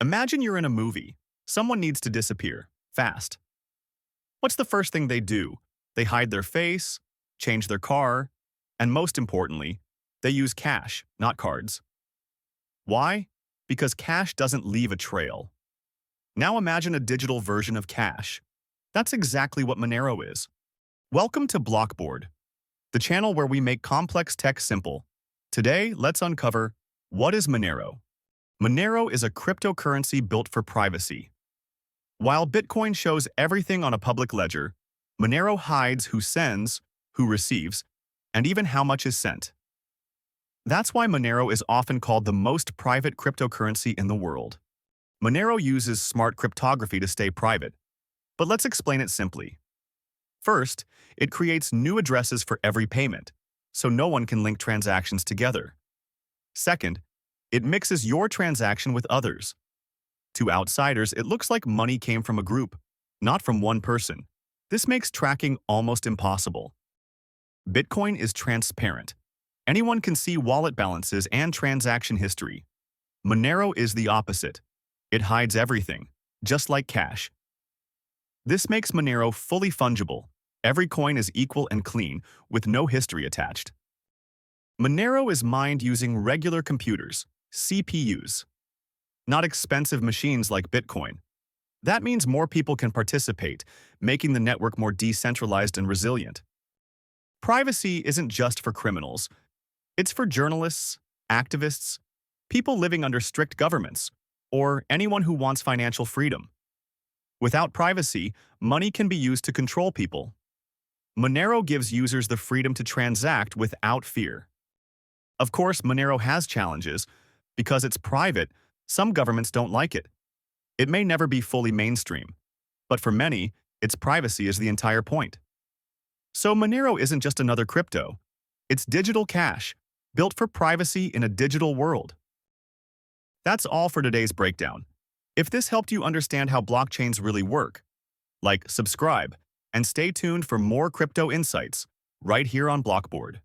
Imagine you're in a movie. Someone needs to disappear, fast. What's the first thing they do? They hide their face, change their car, and most importantly, they use cash, not cards. Why? Because cash doesn't leave a trail. Now imagine a digital version of cash. That's exactly what Monero is. Welcome to BlockBoard, the channel where we make complex tech simple. Today, let's uncover what is Monero. Monero is a cryptocurrency built for privacy. While Bitcoin shows everything on a public ledger, Monero hides who sends, who receives, and even how much is sent. That's why Monero is often called the most private cryptocurrency in the world. Monero uses smart cryptography to stay private, but let's explain it simply. First, it creates new addresses for every payment, so no one can link transactions together. Second, it mixes your transaction with others. To outsiders, it looks like money came from a group, not from one person. This makes tracking almost impossible. Bitcoin is transparent. Anyone can see wallet balances and transaction history. Monero is the opposite. It hides everything, just like cash. This makes Monero fully fungible. Every coin is equal and clean, with no history attached. Monero is mined using regular computers, CPUs, not expensive machines like Bitcoin. That means more people can participate, making the network more decentralized and resilient. Privacy isn't just for criminals. It's for journalists, activists, people living under strict governments, or anyone who wants financial freedom. Without privacy, money can be used to control people. Monero gives users the freedom to transact without fear. Of course, Monero has challenges. Because it's private, some governments don't like it. It may never be fully mainstream, but for many, its privacy is the entire point. So Monero isn't just another crypto. It's digital cash, built for privacy in a digital world. That's all for today's breakdown. If this helped you understand how blockchains really work, like, subscribe, and stay tuned for more crypto insights right here on BlockBoard.